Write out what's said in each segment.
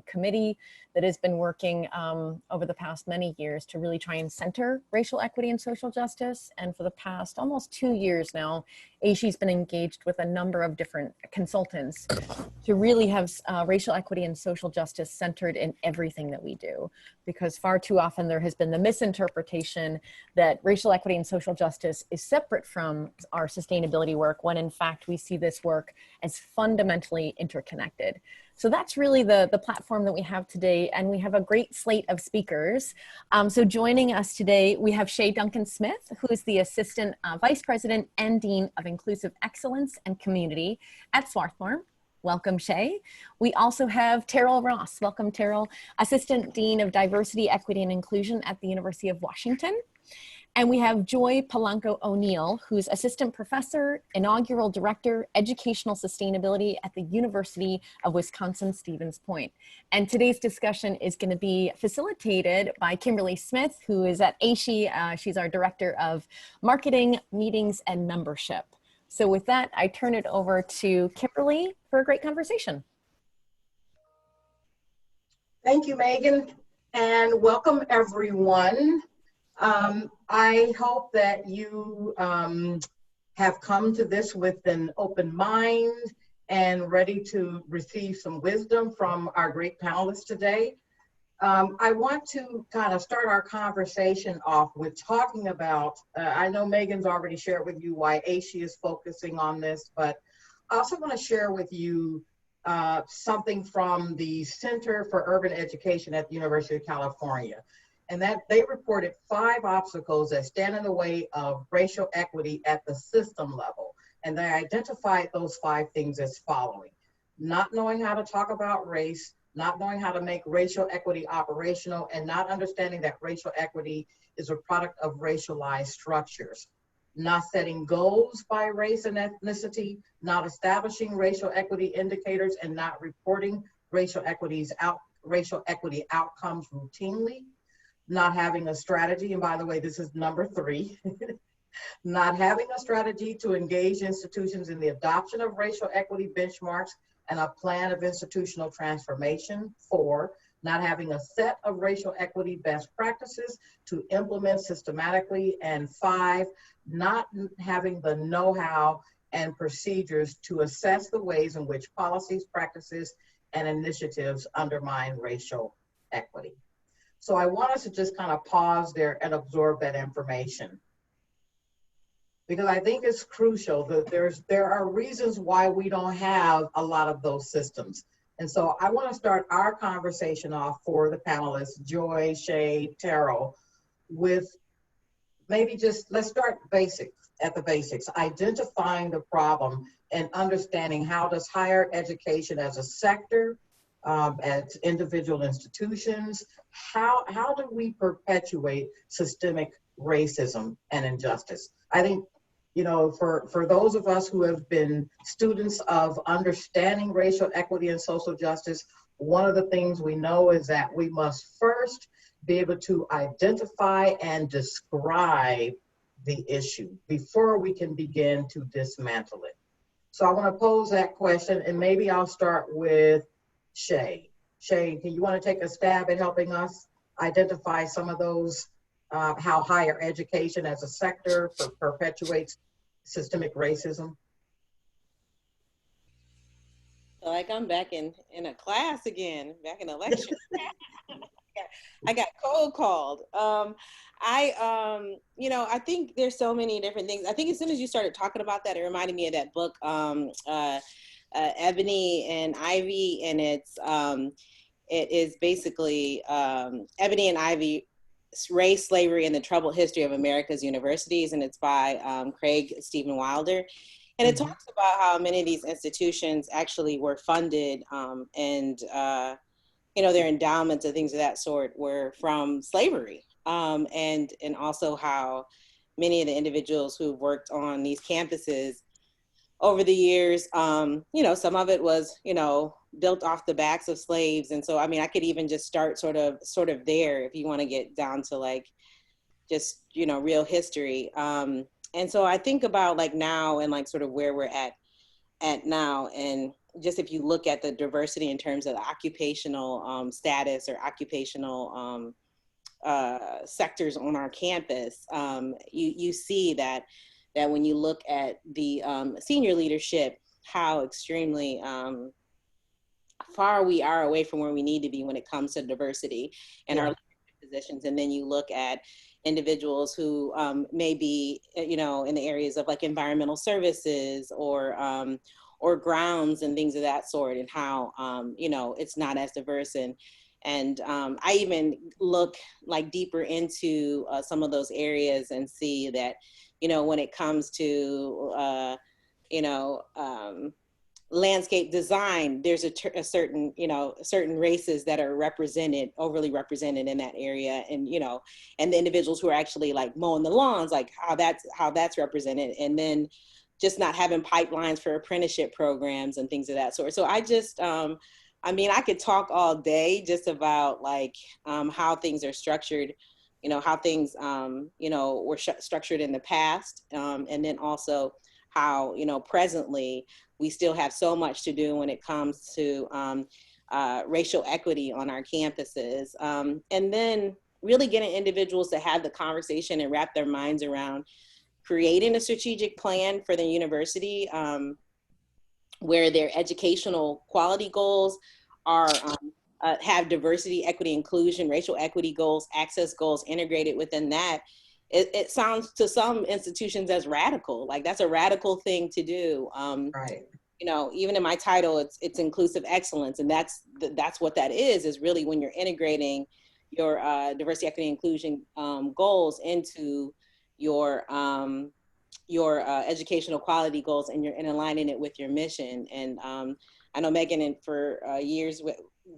committee that has been working over the past many years to really try and center racial equity and social justice. And for the past almost 2 years now, AASHE's been engaged with a number of different consultants to really have racial equity and social justice centered in everything that we do. Because far too often there has been the misinterpretation that racial equity and social justice is separate from our sustainability work, when in fact we see this work as fundamentally interconnected. So that's really the platform that we have today, and we have a great slate of speakers. So joining us today, we have Duncan Smith, who is the Assistant Vice President and Dean of Inclusive Excellence and Community at Swarthmore. Welcome, Shay. We also have Terryl Ross. Welcome, Terryl, Assistant Dean of Diversity, Equity, and Inclusion at the University of Washington. And we have Joy Polanco-O'Neil, who's Assistant Professor, Inaugural Director, Educational Sustainability at the University of Wisconsin-Stevens Point. And today's discussion is going to be facilitated by Kimberly Smith, who is at AASHE. She's our Director of Marketing, Meetings, and Membership. So with that, I turn it over to Kimberly for a great conversation. Thank you, Megan, and welcome everyone. I hope that you have come to this with an open mind and ready to receive some wisdom from our great panelists today. I want to kind of start our conversation off with talking about, I know Megan's already shared with you why AASHE is focusing on this, but I also want to share with you something from the Center for Urban Education at the University of California. And that they reported 5 obstacles that stand in the way of racial equity at the system level. And they identified those 5 things as following: not knowing how to talk about race, not knowing how to make racial equity operational, and not understanding that racial equity is a product of racialized structures, not setting goals by race and ethnicity, not establishing racial equity indicators, and not reporting racial equity outcomes routinely, not having a strategy, and by the way, this is number 3, not having a strategy to engage institutions in the adoption of racial equity benchmarks and a plan of institutional transformation. 4, not having a set of racial equity best practices to implement systematically. And 5, not having the know-how and procedures to assess the ways in which policies, practices, and initiatives undermine racial equity. So I want us to just kind of pause there and absorb that information, because I think it's crucial that there are reasons why we don't have a lot of those systems. And so I want to start our conversation off for the panelists, Joy, Shay, Terryl, with maybe just, let's start at the basics, identifying the problem and understanding how does higher education as a sector, as individual institutions, how do we perpetuate systemic racism and injustice? I think, you know, for those of us who have been students of understanding racial equity and social justice, one of the things we know is that we must first be able to identify and describe the issue before we can begin to dismantle it. So I want to pose that question, and maybe I'll start with Shay. Shay, can you want to take a stab at helping us identify some of those, how higher education as a sector perpetuates systemic racism? Like I'm back in a class again, back in a lecture. I got cold called. You know, I think there's so many different things. I think as soon as you started talking about that, it reminded me of that book, Ebony and Ivy, and it is basically Ebony and Ivy, Race, Slavery, and the Troubled History of America's Universities, and it's by Craig Stephen Wilder. And it talks about how many of these institutions actually were funded and you know, their endowments and things of that sort were from slavery. And also how many of the individuals who worked on these campuses over the years, you know, some of it was, you know, built off the backs of slaves. And so, I mean, I could even just start sort of there if you want to get down to like, just, you know, real history. And so I think about like now and like sort of where we're at now. And just if you look at the diversity in terms of the occupational status or occupational sectors on our campus, you see that when you look at the senior leadership, how extremely far we are away from where we need to be when it comes to diversity in our leadership positions. And then you look at individuals who may be, you know, in the areas of like environmental services or grounds and things of that sort, and how, you know, it's not as diverse. And I even look like deeper into some of those areas and see that, you know, when it comes to, you know, landscape design, there's a certain, you know, certain races that are represented, overly represented in that area. And, you know, and the individuals who are actually like mowing the lawns, like how that's represented. And then just not having pipelines for apprenticeship programs and things of that sort. So I just, I mean, I could talk all day just about like how things are structured, you know, how things, you know, were structured in the past. And then also how, you know, presently we still have so much to do when it comes to racial equity on our campuses. And then really getting individuals to have the conversation and wrap their minds around creating a strategic plan for the university where their educational quality goals are have diversity, equity, inclusion, racial equity goals, access goals integrated within that. It sounds to some institutions as radical, like that's a radical thing to do. Right. You know, even in my title, it's inclusive excellence, and that's what that is really when you're integrating your diversity, equity, inclusion goals into your educational quality goals, and you're aligning it with your mission. And I know Megan, and for years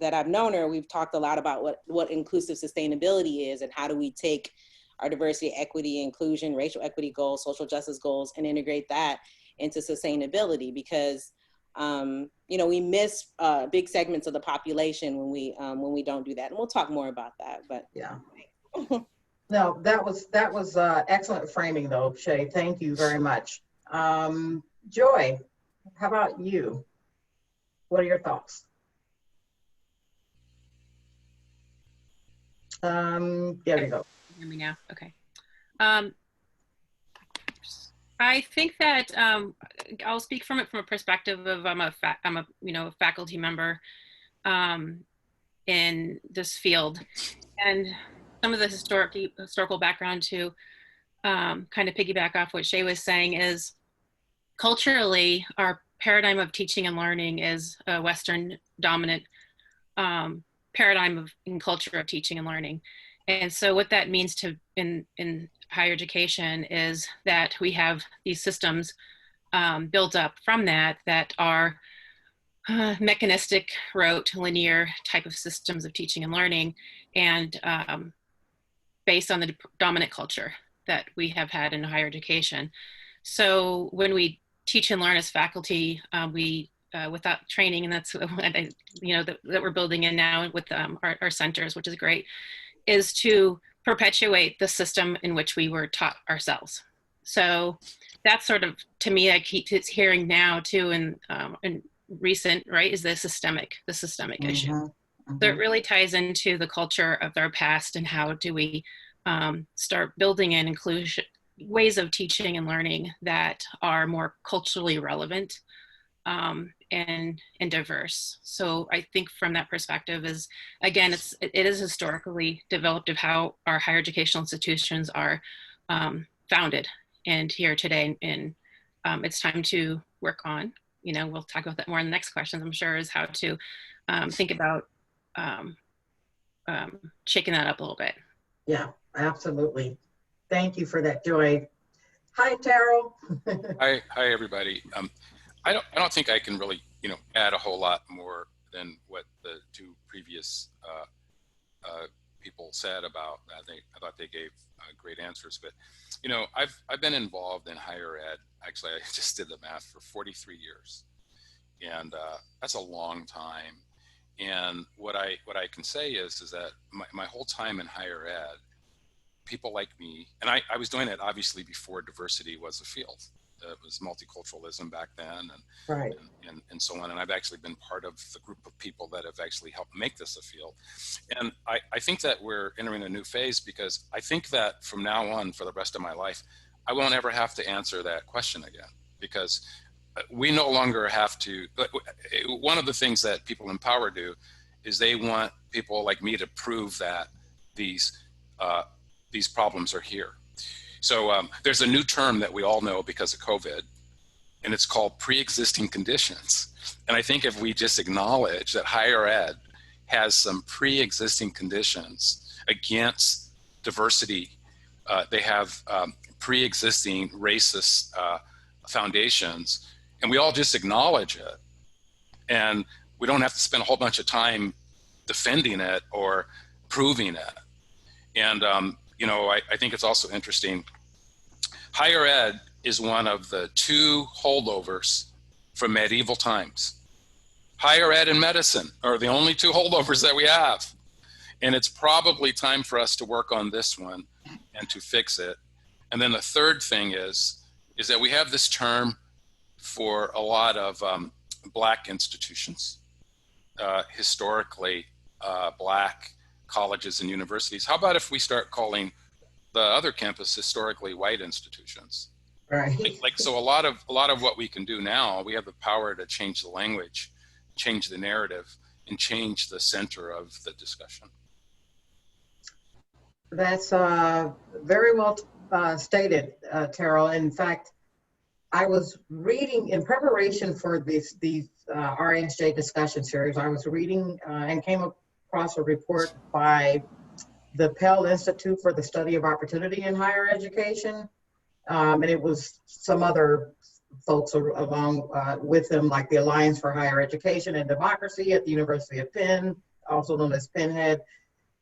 that I've known her, we've talked a lot about what inclusive sustainability is and how do we take our diversity, equity, inclusion, racial equity goals, social justice goals, and integrate that into sustainability, because you know, we miss big segments of the population when we don't do that. And we'll talk more about that. But yeah. No, that was excellent framing though, Shay. Thank you very much. Joy, how about you? What are your thoughts? There we go. Hear me now? Okay. I think that I'll speak from it from a perspective of I'm a you know, faculty member in this field, and some of the historical background to kind of piggyback off what Shay was saying is culturally our paradigm of teaching and learning is a Western dominant paradigm in culture of teaching and learning. And so what that means to in higher education is that we have these systems built up from that are mechanistic, rote, linear type of systems of teaching and learning, and based on the dominant culture that we have had in higher education. So when we teach and learn as faculty, we without training, and that's what you know that we're building in now with our centers, which is great, is to perpetuate the system in which we were taught ourselves. So that's sort of, to me, I keep hearing now too in recent, right, is the systemic issue. So it really ties into the culture of our past, and how do we start building in inclusion, ways of teaching and learning that are more culturally relevant and diverse. So I think from that perspective is, again, it is historically developed of how our higher educational institutions are founded and here today. And it's time to work on, you know, we'll talk about that more in the next questions, I'm sure, is how to think about shaking that up a little bit. Yeah, absolutely. Thank you for that, Joy. Hi, Terryl. Hi, everybody. I don't think I can really, you know, add a whole lot more than what the two previous people said about. I thought they gave great answers. But, you know, I've been involved in higher ed. Actually, I just did the math for 43 years, and that's a long time. And what I can say is that my whole time in higher ed, people like me, and I was doing it obviously before diversity was a field. was multiculturalism back then, Right. and so on. And I've actually been part of the group of people that have actually helped make this a field. And I think that we're entering a new phase, because I think that from now on, for the rest of my life, I won't ever have to answer that question again, because we no longer have to. One of the things that people in power do is they want people like me to prove that these problems are here. So there's a new term that we all know because of COVID, and it's called pre-existing conditions. And I think if we just acknowledge that higher ed has some pre-existing conditions against diversity, they have pre-existing racist foundations, and we all just acknowledge it, and we don't have to spend a whole bunch of time defending it or proving it. And you know, I think it's also interesting. Higher ed is one of the two holdovers from medieval times. Higher ed and medicine are the only two holdovers that we have. And it's probably time for us to work on this one and to fix it. And then the third thing is that we have this term for a lot of Black institutions, historically Black colleges and universities. How about if we start calling the other campus historically white institutions? Right. So a lot of what we can do now, we have the power to change the language, change the narrative, and change the center of the discussion. That's very well stated, Terryl. In fact, I was reading in preparation for these AASHE discussion series. I was reading and came across a report by the Pell Institute for the Study of Opportunity in Higher Education, and it was some other folks along with them, like the Alliance for Higher Education and Democracy at the University of Penn, also known as Penhead.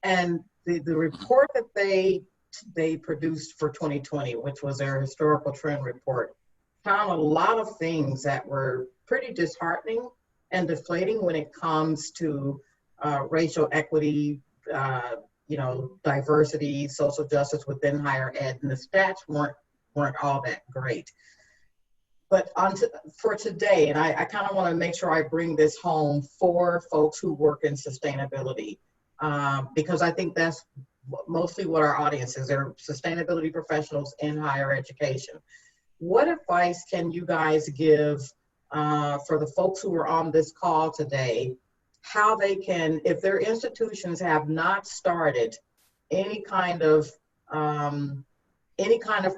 And the report that they produced for 2020, which was their historical trend report, found a lot of things that were pretty disheartening and deflating when it comes to racial equity, you know, diversity, social justice within higher ed, and the stats weren't all that great. But for today, and I kind of want to make sure I bring this home for folks who work in sustainability, because I think that's mostly what our audience is. They're sustainability professionals in higher education. What advice can you guys give for the folks who are on this call today, how they can, if their institutions have not started any kind of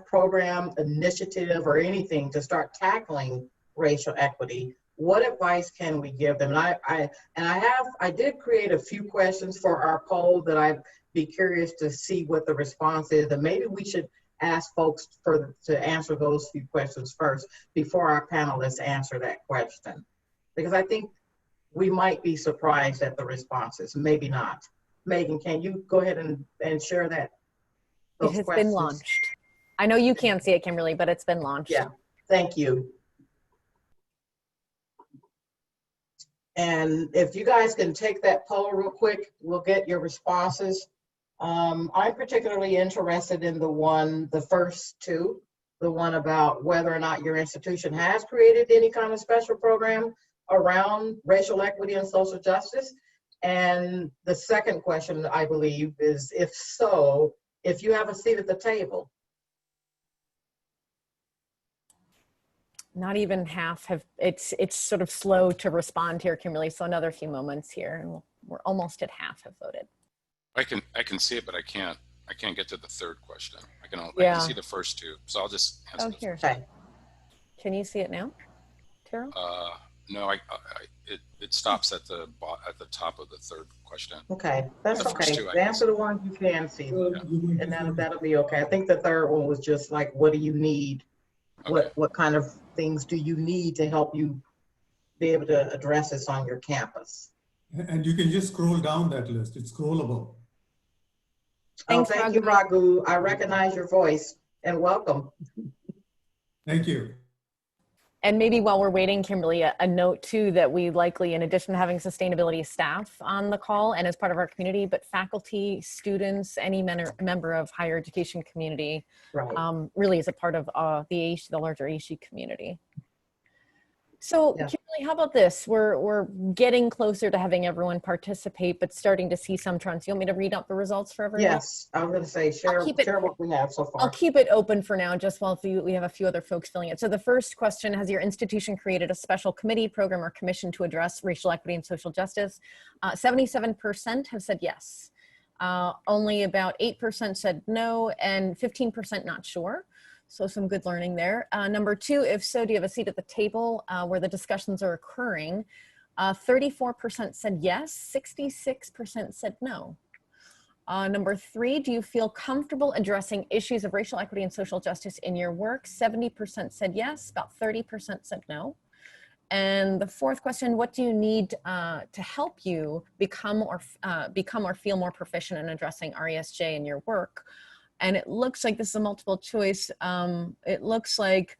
program, initiative, or anything to start tackling racial equity, what advice can we give them? And I did create a few questions for our poll that I'd be curious to see what the response is, and maybe we should ask folks to answer those few questions first before our panelists answer that question, because I think we might be surprised at the responses, maybe not. Megan, can you go ahead and share that? It has been launched. I know you can't see it, Kimberly, but it's been launched. Yeah, thank you. And if you guys can take that poll real quick, we'll get your responses. I'm particularly interested in the first two, the one about whether or not your institution has created any kind of special program around racial equity and social justice. And the second question, I believe, is if so, if you have a seat at the table. Not even half have, it's sort of slow to respond here, Kimberly, so another few moments here, and we're almost at half have voted. I can see it, but I can't get to the third question. I can see the first two, so I'll just answer here. Okay. Can you see it now, Terryl? No, it stops at the top of the third question. Okay, that's okay. Answer the ones you can see, and that'll be okay. I think the third one was just like, what do you need? Okay. What kind of things do you need to help you be able to address this on your campus? And you can just scroll down that list. It's scrollable. Thanks, thank you, Raghu. I recognize your voice, and welcome. Thank you. And maybe while we're waiting, Kimberly, a note too that we likely, in addition to having sustainability staff on the call and as part of our community, but faculty, students, any member of higher education community, Right. really is a part of the AASHE, the larger AASHE community. So Yeah. Kimberly, how about this? We're getting closer to having everyone participate, but starting to see some trends. You want me to read out the results for everyone? Yes, I was going to say, share what we have so far. I'll keep it open for now, just while we have a few other folks filling it. So the first question, has your institution created a special committee, program, or commission to address racial equity and social justice? 77% have said yes. Only about 8% said no, and 15% not sure. So some good learning there. Number two, if so, do you have a seat at the table where the discussions are occurring? 34% said yes, 66% said no. Number three, do you feel comfortable addressing issues of racial equity and social justice in your work? 70% said yes, about 30% said no. And the fourth question, what do you need to help you become or feel more proficient in addressing RESJ in your work? And it looks like this is a multiple choice. It looks like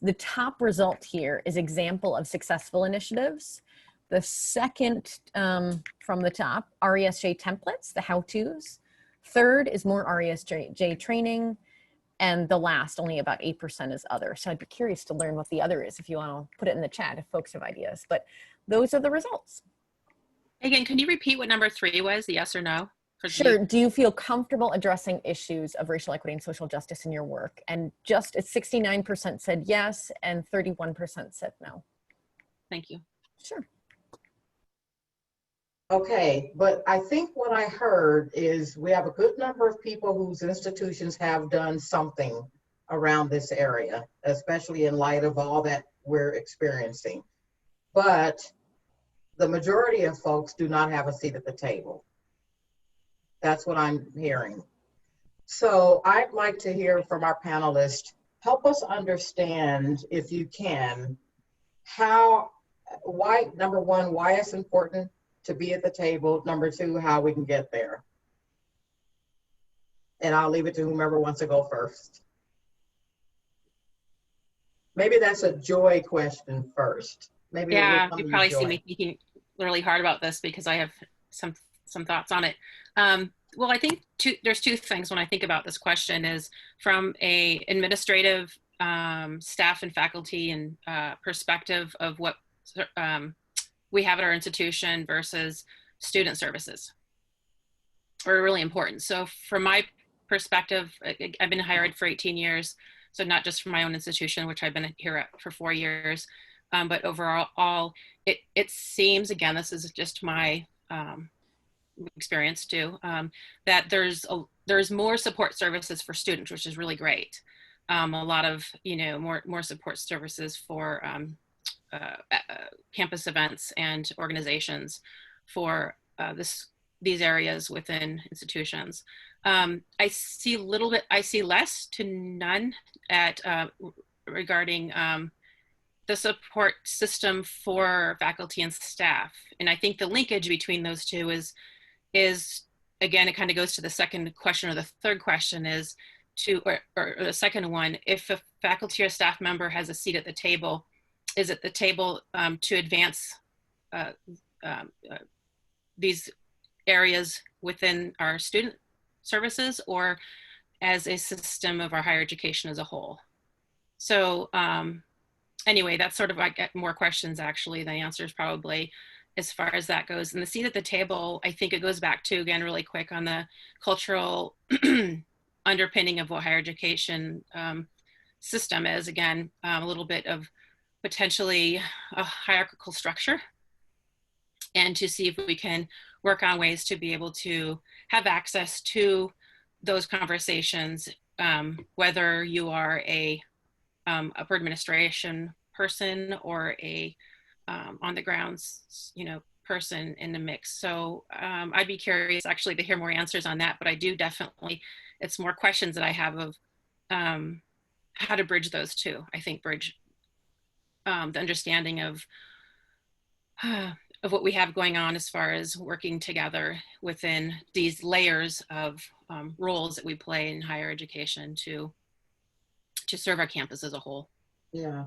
the top result here is example of successful initiatives. The second from the top, RESJ templates, the how-tos. Third is more RESJ training. And the last, only about 8% is other. So I'd be curious to learn what the other is if you want to put it in the chat if folks have ideas. But those are the results. Again, can you repeat what number 3 was, the yes or no? Sure. Do you feel comfortable addressing issues of racial equity and social justice in your work? And just 69% said yes, and 31% said no. Thank you. Sure. Okay, but I think what I heard is we have a good number of people whose institutions have done something around this area, especially in light of all that we're experiencing. But the majority of folks do not have a seat at the table. That's what I'm hearing. So I'd like to hear from our panelists. Help us understand, if you can, why, number one, why it's important to be at the table. Number two, how we can get there. And I'll leave it to whomever wants to go first. Maybe that's a Joy question first. Maybe yeah, you probably see me thinking really hard about this because I have some thoughts on it. Well, I think there's two things when I think about this question is from a administrative staff and faculty and perspective of what we have at our institution versus student services are really important. So from my perspective, I've been higher ed for 18 years. So not just from my own institution, which I've been here for 4 years, but overall, it seems, again, this is just my experience too, that there's more support services for students, which is really great. A lot of, more support services for campus events and organizations for these areas within institutions. I see less to none at regarding the support system for faculty and staff. And I think the linkage between those two is again, it kind of goes to the second question or the third question is or the second one, if a faculty or staff member has a seat at the table, is it the table to advance these areas within our student services or as a system of our higher education as a whole? So anyway, that's sort of, I get more questions actually than answers probably as far as that goes. And the seat at the table, I think it goes back to, again, really quick on the cultural underpinning of what higher education system is. Again, a little bit of potentially a hierarchical structure, and to see if we can work on ways to be able to have access to those conversations, whether you are a upper administration person or a on the grounds, person in the mix. So I'd be curious actually to hear more answers on that, but I do definitely, it's more questions that I have of how to bridge those two. I think bridge the understanding of what we have going on as far as working together within these layers of roles that we play in higher education to serve our campus as a whole. Yeah.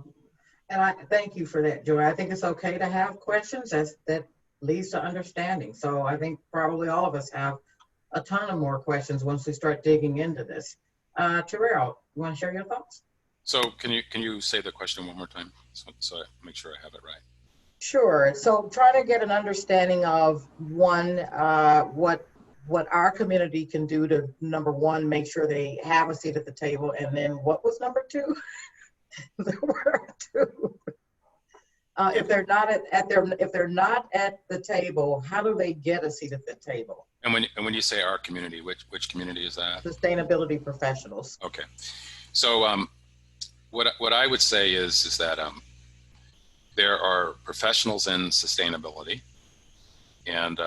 And I thank you for that, Joy. I think it's okay to have questions. That leads to understanding. So I think probably all of us have a ton of more questions once we start digging into this. Terrell, you want to share your thoughts? So can you say the question one more time so I make sure I have it right? Sure. So trying to get an understanding of one, what our community can do to, number one, make sure they have a seat at the table, and then what was number two? There were two. If they're not if they're not at the table, how do they get a seat at the table? And when you say our community, which community is that? Sustainability professionals. Okay. So what I would say is that there are professionals in sustainability, and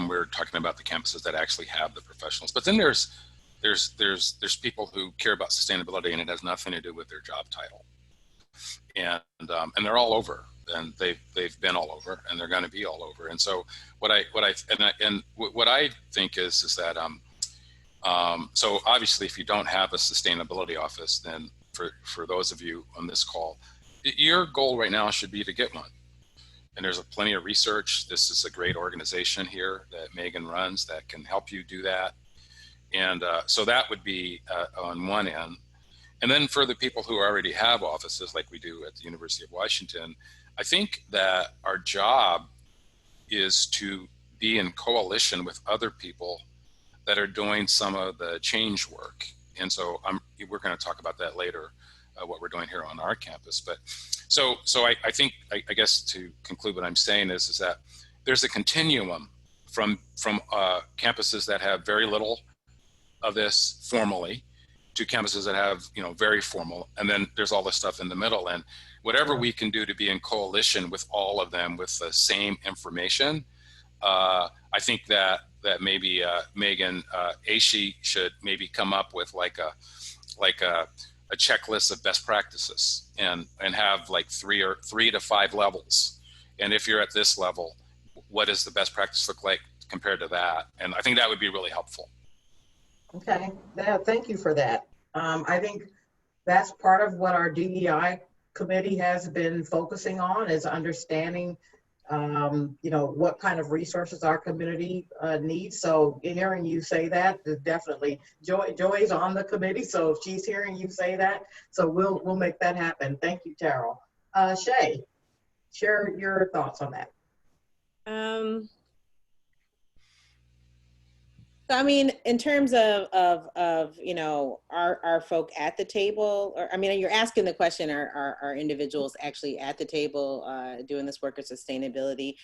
we're talking about the campuses that actually have the professionals. But then there's people who care about sustainability, and it has nothing to do with their job title. And they're all over, and they've been all over, and they're going to be all over. And so what I think is that so obviously, if you don't have a sustainability office, then for those of you on this call, your goal right now should be to get one. And there's plenty of research. This is a great organization here that Megan runs that can help you do that. And so that would be on one end. And then for the people who already have offices like we do at the University of Washington, I think that our job is to be in coalition with other people that are doing some of the change work. And so we're going to talk about that later, what we're doing here on our campus. But so I think, I guess to conclude what I'm saying is that there's a continuum from campuses that have very little of this formally to campuses that have, very formal. And then there's all the stuff in the middle. And whatever we can do to be in coalition with all of them with the same information, I think that maybe Megan, AASHE should maybe come up with like a checklist of best practices and have like 3 to 5 levels. And if you're at this level, what does the best practice look like compared to that? And I think that would be really helpful. Okay, thank you for that. I think that's part of what our DEI committee has been focusing on, is understanding, what kind of resources our community needs. So hearing you say that is definitely, Joy's on the committee, so she's hearing you say that, so we'll make that happen. Thank you, Terryl. Shay, share your thoughts on that. I mean, in terms of our folk at the table, or I mean, you're asking the question, are individuals actually at the table doing this work of sustainability,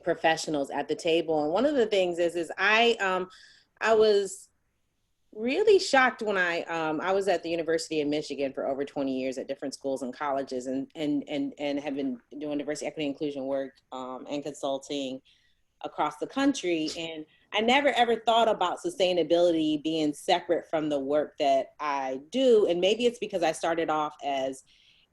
professionals at the table? And one of the things is I was really shocked when I was at the University of Michigan for over 20 years at different schools and colleges, and have been doing diversity, equity, inclusion work and consulting across the country. And I never ever thought about sustainability being separate from the work that I do. And maybe it's because I started off as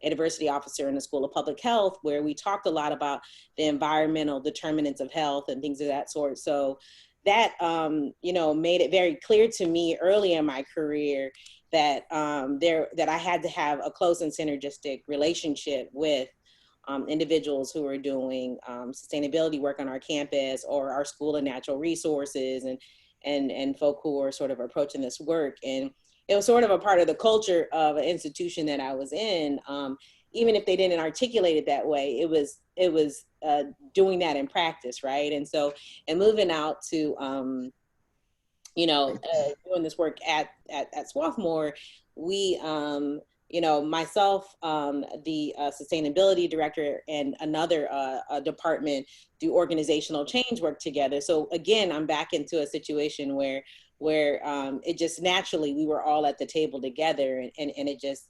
a diversity officer in the School of Public Health, where we talked a lot about the environmental determinants of health and things of that sort. So that, made it very clear to me early in my career that that I had to have a close and synergistic relationship with individuals who are doing sustainability work on our campus, or our School of Natural Resources, and folk who are sort of approaching this work. And it was sort of a part of the culture of an institution that I was in, even if they didn't articulate it that way. It was doing that in practice, right? And so, and moving out to doing this work at Swarthmore, we myself, the sustainability director, and another department do organizational change work together. So again, I'm back into a situation where it just naturally, we were all at the table together, and it just,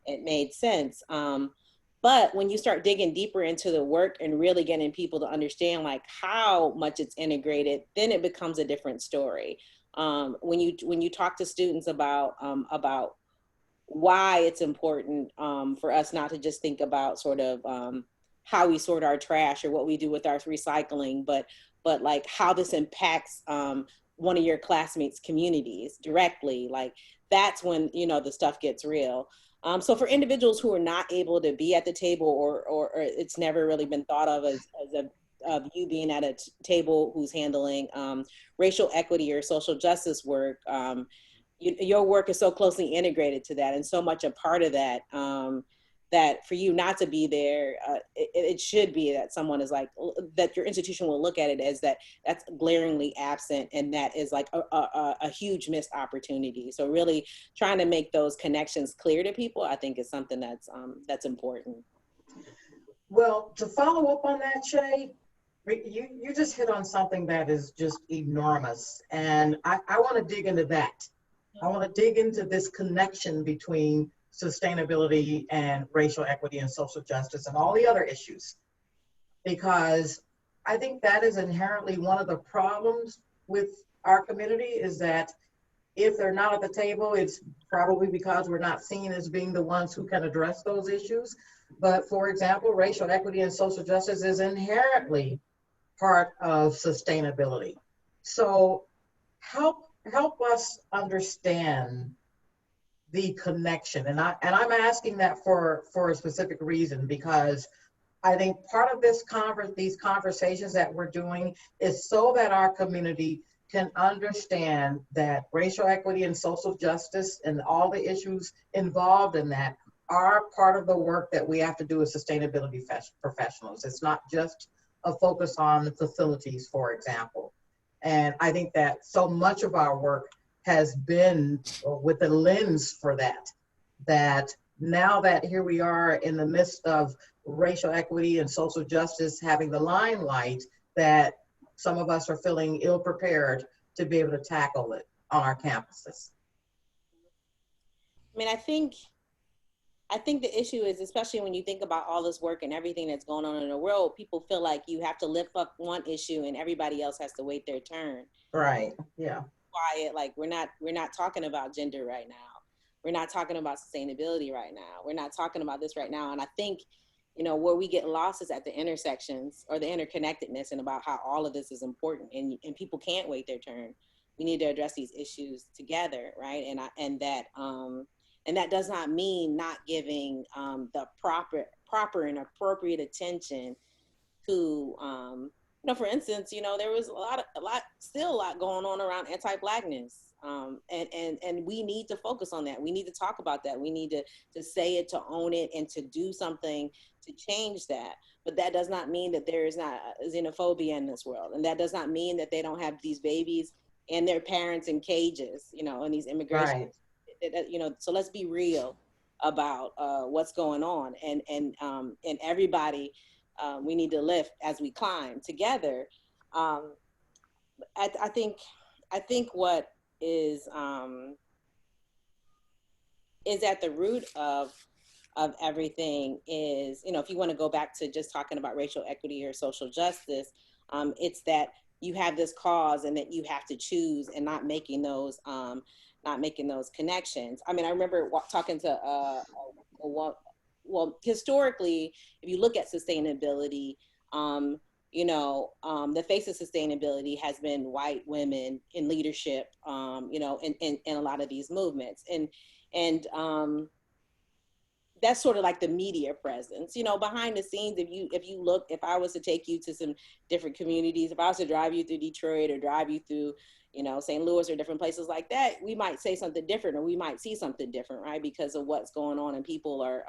it made sense. But when you start digging deeper into the work and really getting people to understand like how much it's integrated, then it becomes a different story. When you talk to students about why it's important for us not to just think about sort of how we sort our trash or what we do with our recycling, but like how this impacts one of your classmates' communities directly, like that's when, you know, the stuff gets real. So for individuals who are not able to be at the table, or it's never really been thought of as of you being at a table who's handling racial equity or social justice work, your work is so closely integrated to that, and so much a part of that, that for you not to be there, it should be that someone is like, that your institution will look at it as that's glaringly absent, and that is like a huge missed opportunity. So really trying to make those connections clear to people, I think, is something that's important. Well, to follow up on that, Shay, you just hit on something that is just enormous. And I want to dig into that. I want to dig into this connection between sustainability and racial equity and social justice and all the other issues. Because I think that is inherently one of the problems with our community, is that if they're not at the table, it's probably because we're not seen as being the ones who can address those issues. But for example, racial equity and social justice is inherently part of sustainability. So help us understand the connection. And I'm asking that for a specific reason, because I think part of these conversations that we're doing is so that our community can understand that racial equity and social justice and all the issues involved in that are part of the work that we have to do as sustainability professionals. It's not just a focus on the facilities, for example. And I think that so much of our work has been with a lens for that now that here we are in the midst of racial equity and social justice having the limelight, that some of us are feeling ill-prepared to be able to tackle it on our campuses. I mean, I think the issue is, especially when you think about all this work and everything that's going on in the world, people feel like you have to lift up one issue and everybody else has to wait their turn. Right, yeah. Quiet, like we're not talking about gender right now. We're not talking about sustainability right now. We're not talking about this right now. And I think, you know, where we get lost is at the intersections or the interconnectedness, and about how all of this is important, and people can't wait their turn. We need to address these issues together, right? And that does not mean not giving the proper and appropriate attention to, you know, for instance, you know, there was still a lot going on around anti-Blackness. And we need to focus on that. We need to talk about that. We need to say it, to own it, and to do something to change that. But that does not mean that there is not xenophobia in this world. And that does not mean that they don't have these babies and their parents in cages, you know, in these immigration, right. You know, so let's be real about what's going on. And everybody, we need to lift as we climb together. I think what is at the root of everything is, you know, if you want to go back to just talking about racial equity or social justice, it's that you have this cause and that you have to choose, and not making those connections. I mean, I remember talking to well, historically, if you look at sustainability, you know, the face of sustainability has been white women in leadership, you know, in a lot of these movements. And that's sort of like the media presence, you know, behind the scenes. If I was to take you to some different communities, if I was to drive you through Detroit or drive you through, you know, St. Louis or different places like that, we might say something different, or we might see something different, right? Because of what's going on, and people are,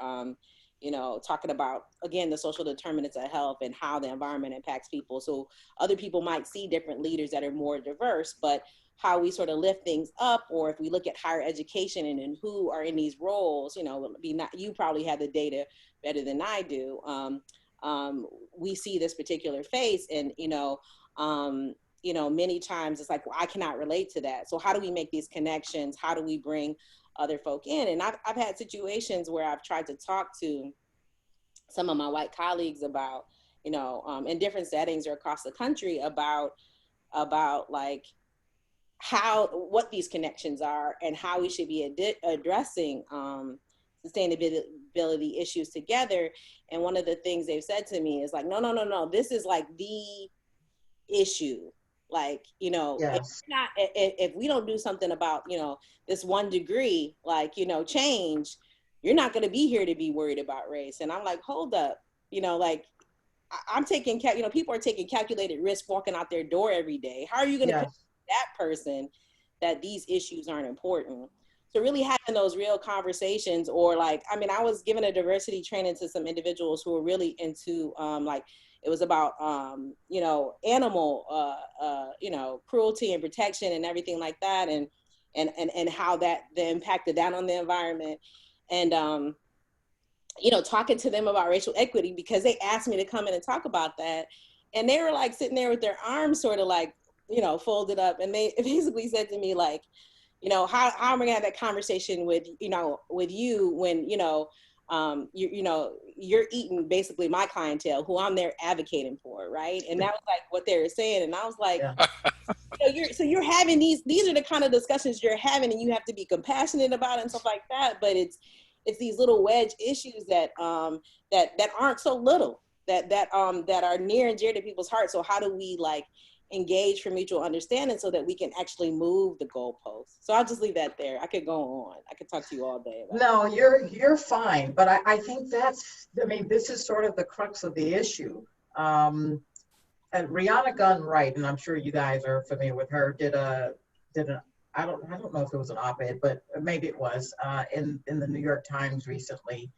you know, talking about, again, the social determinants of health and how the environment impacts people. So other people might see different leaders that are more diverse, but how we sort of lift things up, or if we look at higher education and who are in these roles, you know, you probably have the data better than I do. We see this particular face, and, you know, many times it's like, well, I cannot relate to that. So how do we make these connections? How do we bring other folk in? And I've had situations where I've tried to talk to some of my white colleagues about, you know, in different settings or across the country about like what these connections are and how we should be addressing sustainability issues together. And one of the things they've said to me is like, no, this is like the issue. Like, you know, Yes. if we don't do something about, you know, this 1 degree, like, you know, change, you're not going to be here to be worried about race. And I'm like, hold up, you know, like, I'm taking, you know, people are taking calculated risk walking out their door every day. How are you going to convince that person that these issues aren't important? So really having those real conversations, or like, I mean, I was giving a diversity training to some individuals who were really into, like, it was about, you know, animal, you know, cruelty and protection and everything like that. And how that impacted that on the environment. And, you know, talking to them about racial equity, because they asked me to come in and talk about that. And they were like sitting there with their arms sort of like, you know, folded up. And they basically said to me, like, you know, how am I gonna have that conversation with, you know, with you when, you know, you know, you're eating basically my clientele who I'm there advocating for, right? And that was like what they were saying. And I was like, you know, so you're having these are the kind of discussions you're having, and you have to be compassionate about it and stuff like that. But it's these little wedge issues that that aren't so little, that are near and dear to people's hearts. So how do we like engage for mutual understanding so that we can actually move the goalposts? So I'll just leave that there. I could go on. I could talk to you all day about No, you're fine. But I think that's, I mean, this is sort of the crux of the issue. And Rihanna Gunn Wright, and I'm sure you guys are familiar with her, did an I don't know if it was an op-ed, but maybe it was, in the New York Times recently,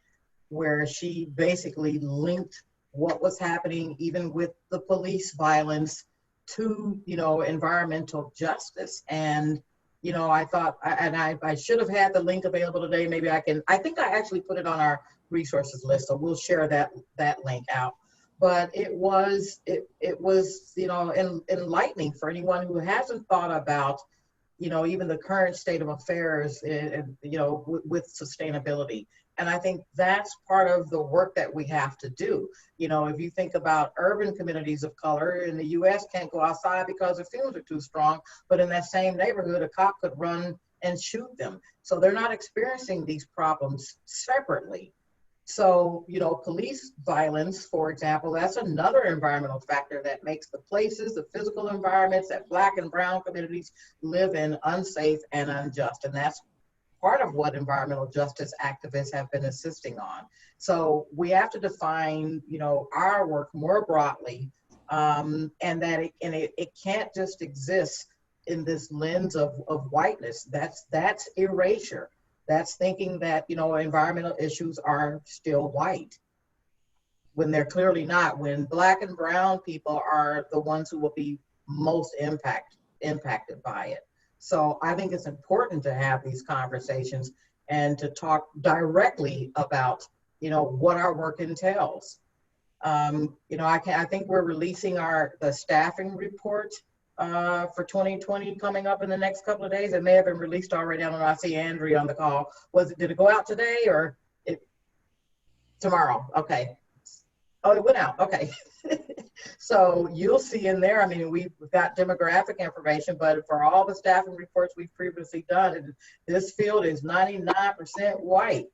where she basically linked what was happening even with the police violence to, you know, environmental justice. And, you know, I thought, I should have had the link available today. Maybe I think I actually put it on our resources list, so we'll share that link out. But it was, you know, enlightening for anyone who hasn't thought about, you know, even the current state of affairs, you know, with sustainability. And I think that's part of the work that we have to do. You know, if you think about urban communities of color in the US can't go outside because the fumes are too strong, but in that same neighborhood, a cop could run and shoot them. So they're not experiencing these problems separately. So, you know, police violence, for example, that's another environmental factor that makes the places, the physical environments that Black and brown communities live in unsafe and unjust. And that's part of what environmental justice activists have been assisting on. So we have to define, you know, our work more broadly, and that it can't just exist in this lens of whiteness. That's erasure. That's thinking that, you know, environmental issues are still white when they're clearly not, when Black and brown people are the ones who will be most impacted by it. So I think it's important to have these conversations and to talk directly about, you know, what our work entails. You know, I think we're releasing the staffing report for 2020 coming up in the next couple of days. It may have been released already. I don't know. I see Andrea on the call. Did it go out today or tomorrow? Okay. Oh, it went out. Okay. So you'll see in there, I mean, we've got demographic information, but for all the staffing reports we've previously done, this field is 99% white.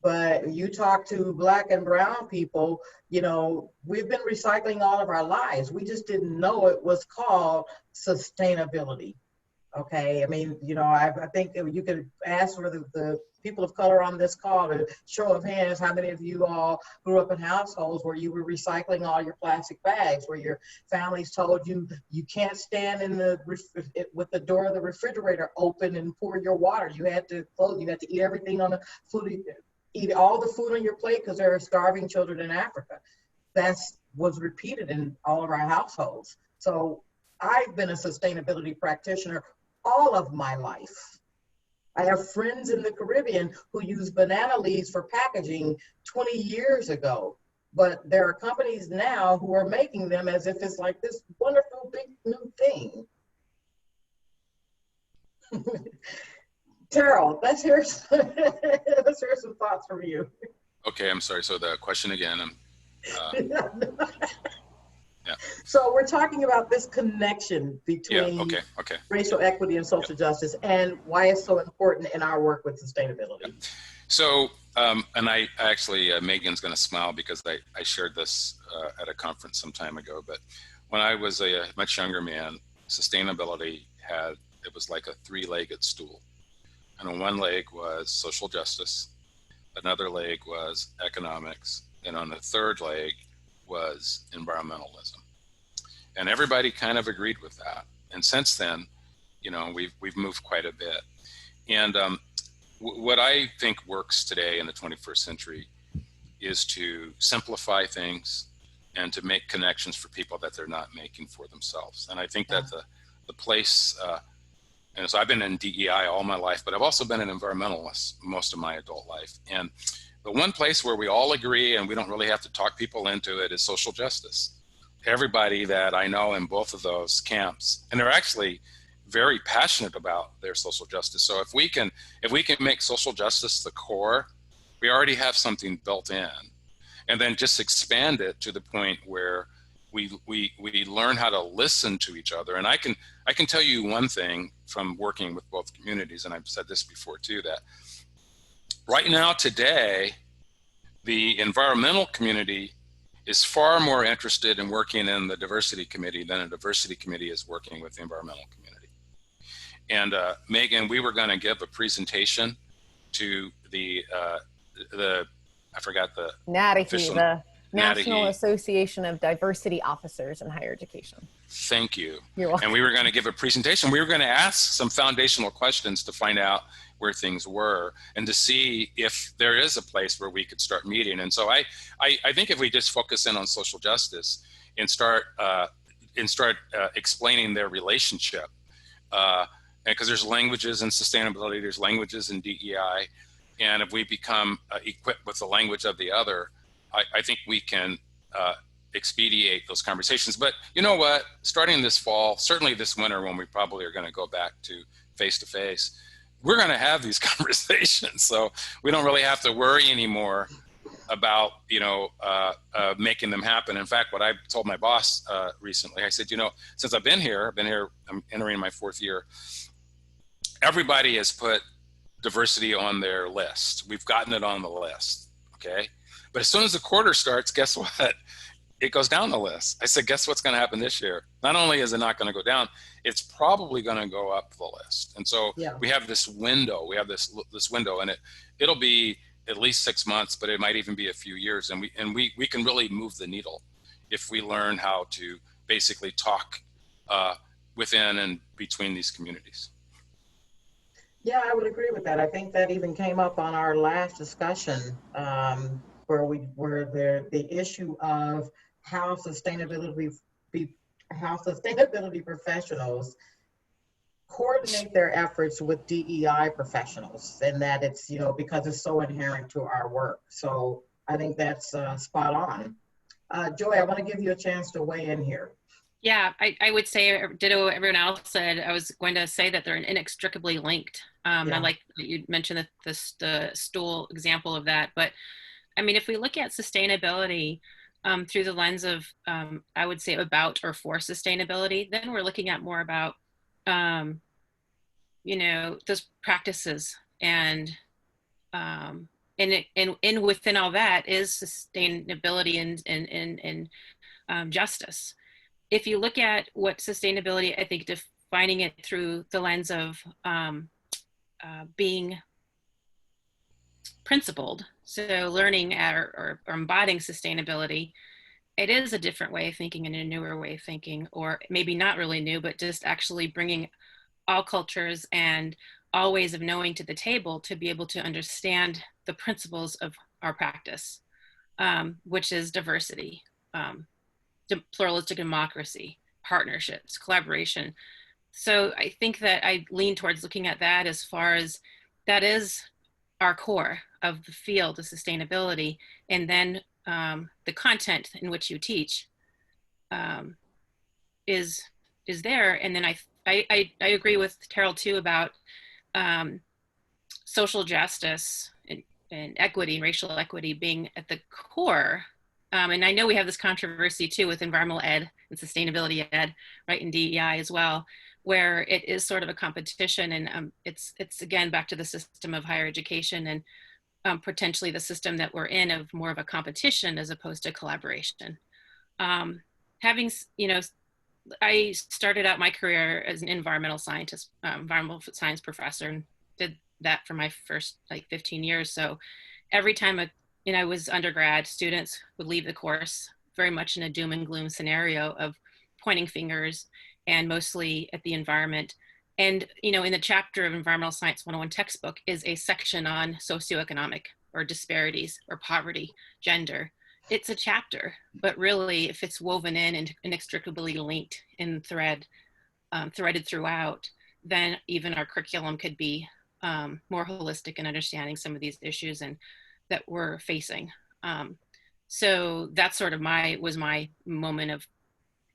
But you talk to Black and brown people, you know, we've been recycling all of our lives. We just didn't know it was called sustainability. Okay, I mean, you know, I think you could ask for the people of color on this call to show of hands how many of you all grew up in households where you were recycling all your plastic bags, where your families told you you can't stand in with the door of the refrigerator open and pour your water. You had to close. You had to eat everything on the food. Eat all the food on your plate because there are starving children in Africa. That was repeated in all of our households. So I've been a sustainability practitioner all of my life. I have friends in the Caribbean who use banana leaves for packaging 20 years ago, but there are companies now who are making them as if it's like this wonderful big new thing. Terryl, let's hear some thoughts from you. Okay, I'm sorry. So the question again. Yeah. So we're talking about this connection between racial equity and social justice, and why it's so important in our work with sustainability. Yeah. So, and I actually, Megan's going to smile because I shared this at a conference some time ago, but when I was a much younger man, sustainability it was like a three-legged stool. And on one leg was social justice, another leg was economics, and on the third leg was environmentalism. And everybody kind of agreed with that. And since then, we've moved quite a bit. And what I think works today in the 21st century is to simplify things and to make connections for people that they're not making for themselves. And I think that the place, and so I've been in DEI all my life, but I've also been an environmentalist most of my adult life. And the one place where we all agree and we don't really have to talk people into it is social justice. Everybody that I know in both of those camps, and they're actually very passionate about their social justice. So if we can make social justice the core, we already have something built in, and then just expand it to the point where we learn how to listen to each other. And I can tell you one thing from working with both communities, and I've said this before too, that right now today, the environmental community is far more interested in working in the diversity committee than a diversity committee is working with the environmental community. And Megan, we were going to give a presentation to the I forgot the official, the National NADAHE. Association of Diversity Officers in Higher Education. Thank you. You're welcome. And we were going to give a presentation. We were going to ask some foundational questions to find out where things were and to see if there is a place where we could start meeting. And so I think if we just focus in on social justice and start explaining their relationship, because there's languages in sustainability, there's languages in DEI, and if we become equipped with the language of the other, I think we can expedite those conversations. But you know what? Starting this fall, certainly this winter, when we probably are going to go back to face-to-face, we're going to have these conversations. So we don't really have to worry anymore about, making them happen. In fact, what I told my boss recently, I said, since I've been here, I'm entering my 4th year, everybody has put diversity on their list. We've gotten it on the list, okay? But as soon as the quarter starts, guess what? It goes down the list. I said, guess what's going to happen this year? Not only is it not going to go down, it's probably going to go up the list. And so we have this window. We have this window, and it'll be at least 6 months, but it might even be a few years. And we can really move the needle if we learn how to basically talk within and between these communities. Yeah, I would agree with that. I think that even came up on our last discussion where the issue of how sustainability professionals coordinate their efforts with DEI professionals, and that it's, because it's so inherent to our work. So I think that's spot on. Joy, I want to give you a chance to weigh in here. Yeah, I would say, ditto what everyone else said. I was going to say that they're inextricably linked. I like that you mentioned the stool example of that. But I mean, if we look at sustainability through the lens of, I would say, about or for sustainability, then we're looking at more about, those practices, and within all that is sustainability and justice. If you look at what sustainability, I think defining it through the lens of being principled, so learning or embodying sustainability, it is a different way of thinking and a newer way of thinking, or maybe not really new, but just actually bringing all cultures and all ways of knowing to the table to be able to understand the principles of our practice, which is diversity, pluralistic democracy, partnerships, collaboration. So I think that I lean towards looking at that as far as that is our core of the field of sustainability, and then the content in which you teach is there. And then I agree with Terryl too about social justice and equity and racial equity being at the core. And I know we have this controversy too with environmental ed and sustainability ed, right, in DEI as well, where it is sort of a competition, and it's again back to the system of higher education and potentially the system that we're in of more of a competition as opposed to collaboration. Having I started out my career as an environmental scientist, environmental science professor, and did that for my first like 15 years. So every time I was undergrad, students would leave the course very much in a doom and gloom scenario of pointing fingers and mostly at the environment. And, in the chapter of Environmental Science 101 textbook is a section on socioeconomic or disparities or poverty, gender. It's a chapter, but really if it's woven in and inextricably linked in threaded throughout, then even our curriculum could be more holistic in understanding some of these issues and that we're facing. So that's sort of was my moment of,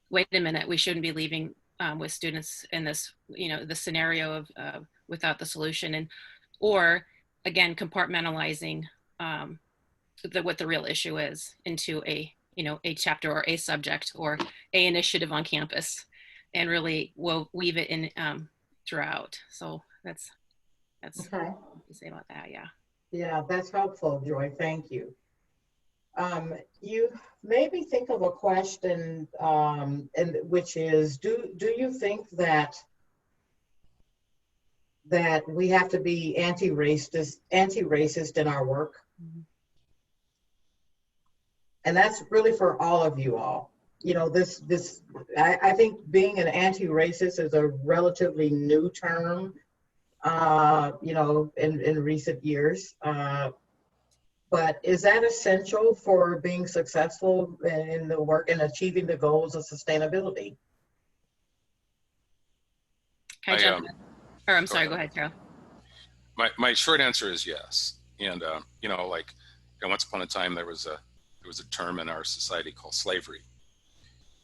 wait a minute, we shouldn't be leaving with students in this, the scenario of without the solution, or again, compartmentalizing what the real issue is into a chapter or a subject or a initiative on campus, and really weave it in throughout. So that's Okay. what to say about that. Yeah, that's helpful, Joy. Thank you. You made me think of a question, and which is, do you think that we have to be anti-racist in our work? Mm-hmm. And that's really for all of you all. I think being an anti-racist is a relatively new term, in recent years. But is that essential for being successful in the work and achieving the goals of sustainability? Can I jump in? Or I'm sorry, go ahead, Terryl. My short answer is yes. And once upon a time there was a term in our society called slavery,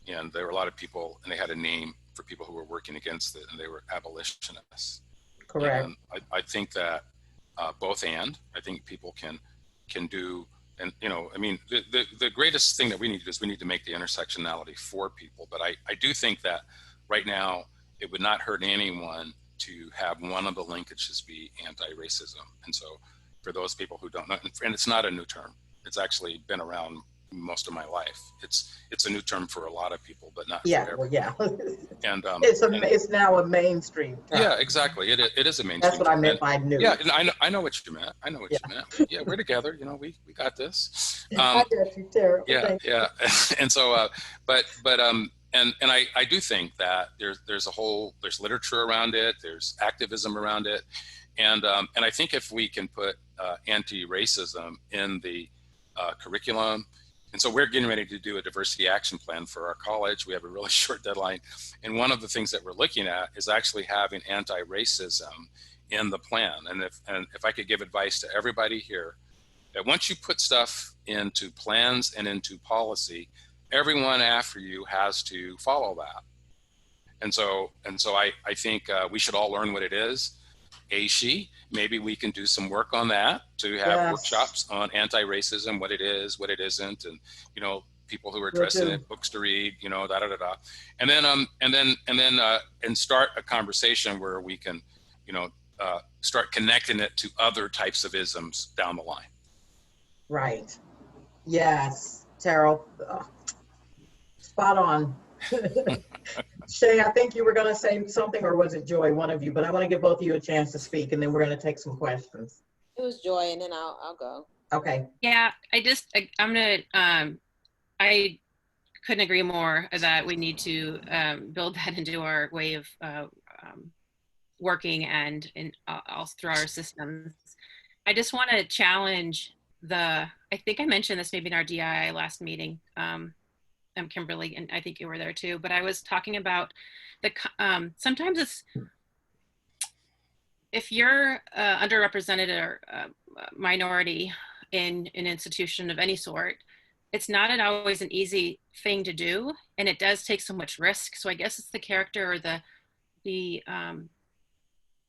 and there were a lot of people, and they had a name for people who were working against it, and they were abolitionists. Correct. And I think that I think people can do, and the greatest thing that we need to do is we need to make the intersectionality for people. But I do think that right now it would not hurt anyone to have one of the linkages be anti-racism. And so for those people who don't know, and it's not a new term, it's actually been around most of my life. It's a new term for a lot of people, but not for everyone. Yeah. And it's now a mainstream term. Yeah, exactly. It is a mainstream. That's what I meant by new. Yeah, and I know what you meant. You meant. Yeah, we're together. We got this. I got you, Terryl. Yeah. And so, and I do think that there's literature around it, there's activism around it, and I think if we can put anti-racism in the curriculum. And so we're getting ready to do a diversity action plan for our college. We have a really short deadline. And one of the things that we're looking at is actually having anti-racism in the plan. And if I could give advice to everybody here, that once you put stuff into plans and into policy, everyone after you has to follow that. And so I think we should all learn what it is. AASHE, maybe we can do some work on that, to have workshops on anti-racism, what it is, what it isn't, and people who are interested in it, books to read, and then start a conversation where we can start connecting it to other types of isms down the line. Right. Yes, Terryl, spot on. Shay, I think you were going to say something, or was it Joy, one of you? But I want to give both of you a chance to speak, and then we're going to take some questions. It was Joy, and then I'll go. Okay. Yeah, I couldn't agree more that we need to build that into our way of working and all through our systems. I just want to challenge I think I mentioned this maybe in our DII last meeting. Kimberly, and I think you were there too, but I was talking about sometimes it's, if you're underrepresented or minority in an institution of any sort, it's not always an easy thing to do, and it does take so much risk. So I guess it's the character or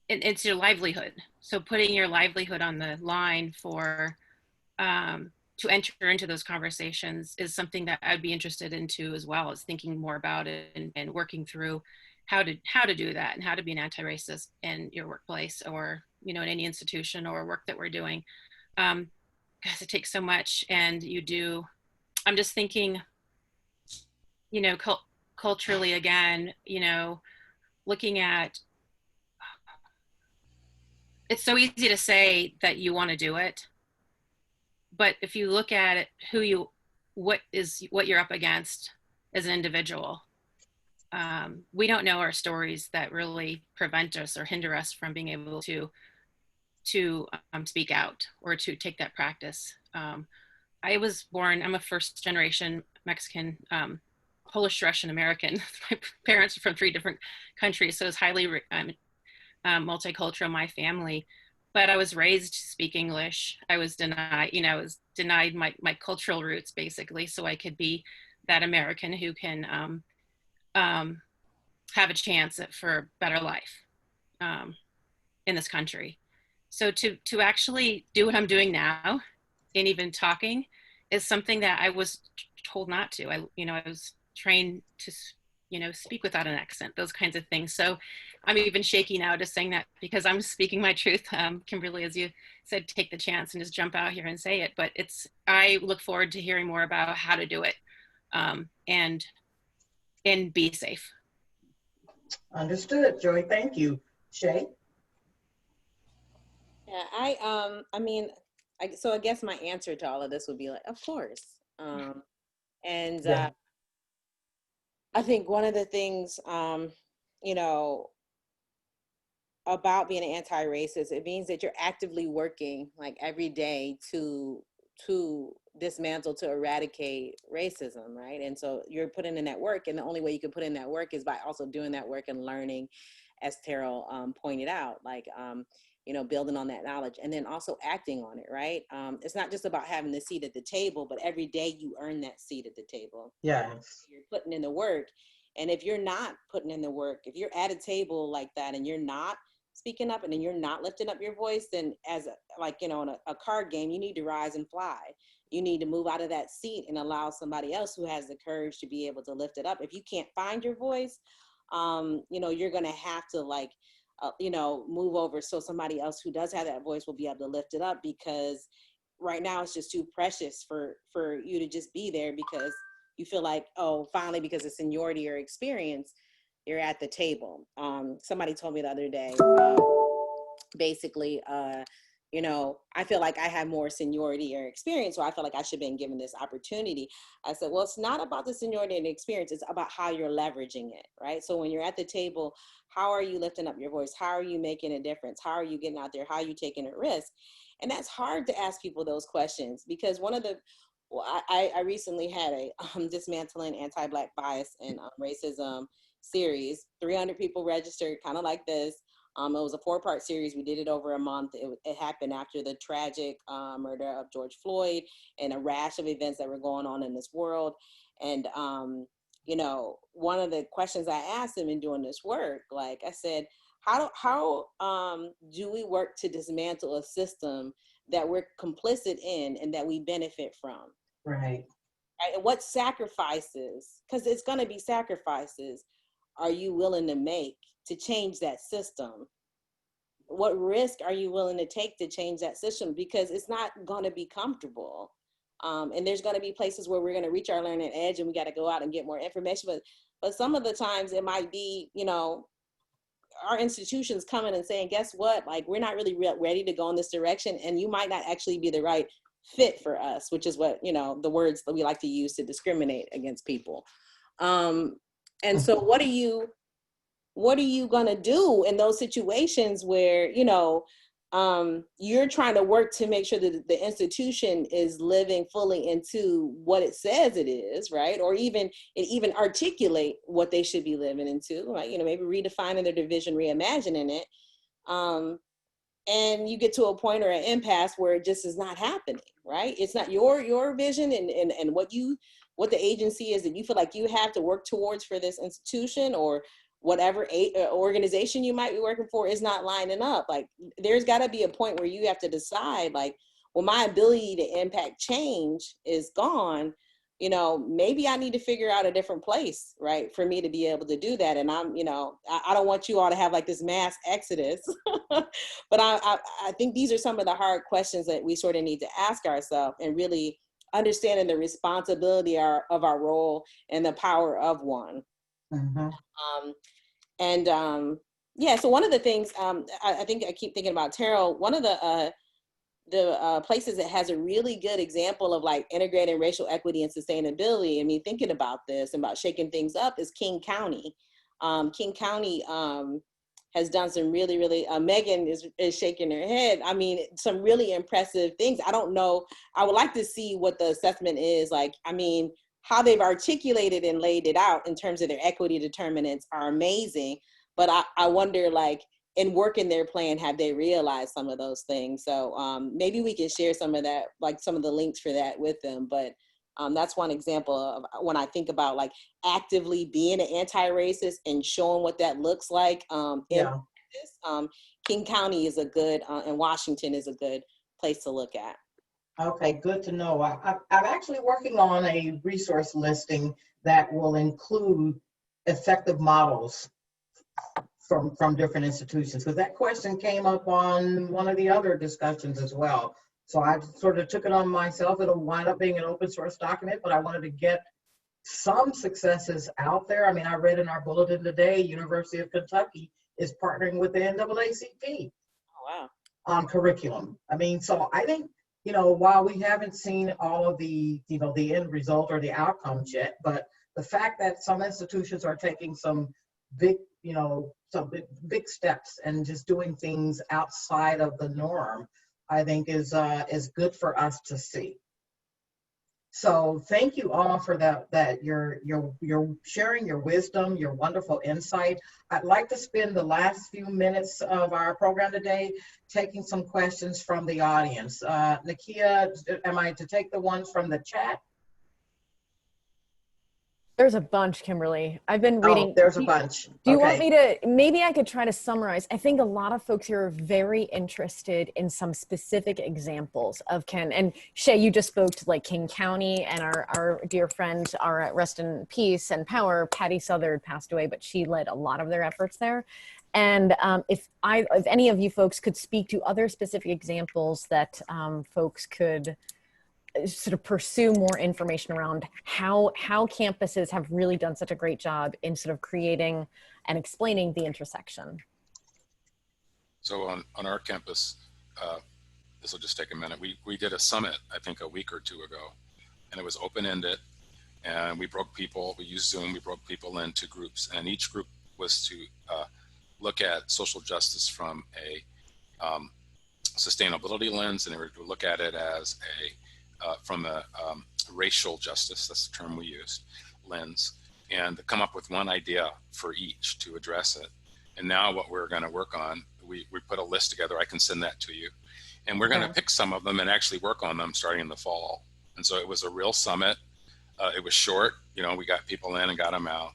it's your livelihood. So putting your livelihood on the line for to enter into those conversations is something that I'd be interested into, as well as thinking more about it and working through how to do that and how to be an anti-racist in your workplace, or in any institution or work that we're doing, because it takes so much. And I'm just thinking, culturally, again, you know, looking at, it's so easy to say that you want to do it, but if you look at it, what you're up against as an individual, we don't know our stories that really prevent us or hinder us from being able to speak out or to take that practice. I was born, I'm a first generation Mexican, Polish Russian American. My parents are from 3 different countries, so it's highly multicultural, my family. But I was raised to speak English. I was denied, you know, I was denied my cultural roots, basically, so I could be that American who can have a chance for a better life in this country. So to actually do what I'm doing now, and even talking, is something that I was told not to. I was trained to, you know, speak without an accent, those kinds of things. So I'm even shaky now just saying that, because I'm speaking my truth. Kimberly, as you said, take the chance and just jump out here and say it. But I look forward to hearing more about how to do it, and be safe. Understood, Joy. Thank you. Shay? Yeah, I mean, so I guess my answer to all of this would be like, of course. And Yeah. I think one of the things, you know, about being an anti-racist, it means that you're actively working like every day to dismantle, to eradicate racism, right? And so you're putting in that work, and the only way you can put in that work is by also doing that work and learning, as Terryl pointed out, like, you know, building on that knowledge and then also acting on it, right? It's not just about having the seat at the table, but every day you earn that seat at the table. Yes. You're putting in the work. And if you're not putting in the work, if you're at a table like that and you're not speaking up and then you're not lifting up your voice, then like, you know, in a card game, you need to rise and fly. You need to move out of that seat and allow somebody else who has the courage to be able to lift it up. If you can't find your voice, you know, you're going to have to, like, you know, move over so somebody else who does have that voice will be able to lift it up, because right now it's just too precious for you to just be there because you feel like, oh, finally, because of seniority or experience, you're at the table. Somebody told me the other day, basically, you know, I feel like I have more seniority or experience, so I feel like I should have been given this opportunity. I said, well, it's not about the seniority and the experience, it's about how you're leveraging it, right? So when you're at the table, how are you lifting up your voice? How are you making a difference? How are you getting out there? How are you taking a risk? And that's hard to ask people those questions, because one of the, I recently had a Dismantling Anti-Black Bias and Racism series. 300 people registered, kind of like this. It was a 4-part series. We did it over a month. It happened after the tragic murder of George Floyd and a rash of events that were going on in this world. And, you know, one of the questions I asked them in doing this work, like I said, how do we work to dismantle a system that we're complicit in and that we benefit from? Right. And what sacrifices, because it's going to be sacrifices, are you willing to make to change that system? What risk are you willing to take to change that system? Because it's not going to be comfortable. And there's going to be places where we're going to reach our learning edge and we got to go out and get more information. But some of the times it might be, you know, our institutions coming and saying, guess what? Like, we're not really ready to go in this direction. And you might not actually be the right fit for us, which is what, you know, the words that we like to use to discriminate against people. And so what are you going to do in those situations where, you know, you're trying to work to make sure that the institution is living fully into what it says it is, right? Or even articulate what they should be living into, right? You know, maybe redefining their division, reimagining it. And you get to a point or an impasse where it just is not happening, right? It's not your vision and what the agency is that you feel like you have to work towards for this institution or whatever organization you might be working for is not lining up. Like, there's got to be a point where you have to decide, like, well, my ability to impact change is gone. You know, maybe I need to figure out a different place, right, for me to be able to do that. And I'm, you know, I don't want you all to have like this mass exodus, but I think these are some of the hard questions that we sort of need to ask ourselves, and really understanding the responsibility of our role and the power of one. Mhm. Yeah, so one of the things I think I keep thinking about Terryl, one of the places that has a really good example of like integrating racial equity and sustainability, I mean, thinking about this and about shaking things up, is King County. King County has done some really, Megan is shaking her head. I mean, some really impressive things. I don't know, I would like to see what the assessment is like. I mean, how they've articulated and laid it out in terms of their equity determinants are amazing. But I wonder, like, in working their plan, have they realized some of those things? So maybe we can share some of that, like some of the links for that with them. But that's one example of when I think about like actively being an anti-racist and showing what that looks like in practice. King County is a good, and Washington is a good place to look at. Okay, good to know. I'm actually working on a resource listing that will include effective models from different institutions, because that question came up on one of the other discussions as well. So I sort of took it on myself. It'll wind up being an open source document, but I wanted to get some successes out there. I mean, I read in our bulletin today, University of Kentucky is partnering with the NAACP on curriculum. I mean, so I think, you know, while we haven't seen all of the, you know, the end result or the outcomes yet, but the fact that some institutions are taking some big, you know, some big steps and just doing things outside of the norm, I think is good for us to see. So thank you all for that you're sharing your wisdom, your wonderful insight. I'd like to spend the last few minutes of our program today taking some questions from the audience. Nakia, am I to take the ones from the chat? There's a bunch, Kimberly. I've been reading. Oh, there's a bunch. Do you want me to, maybe I could try to summarize. I think a lot of folks here are very interested in some specific examples of and Shay, you just spoke to like King County, and our dear friend, our rest in peace and power, Patty Southard passed away, but she led a lot of their efforts there. And if any of you folks could speak to other specific examples that folks could sort of pursue more information around how campuses have really done such a great job in sort of creating and explaining the intersection. So on our campus, this will just take a minute. We did a summit, I think a week or two ago, and it was open-ended, and we used Zoom, we broke people into groups, and each group was to look at social justice from a sustainability lens, and they were to look at it as from a racial justice, that's the term we used, lens, and come up with one idea for each to address it. And now what we're going to work on, we put a list together, I can send that to you, and we're going to pick some of them and actually work on them starting in the fall. And so it was a real summit. It was short, you know, we got people in and got them out,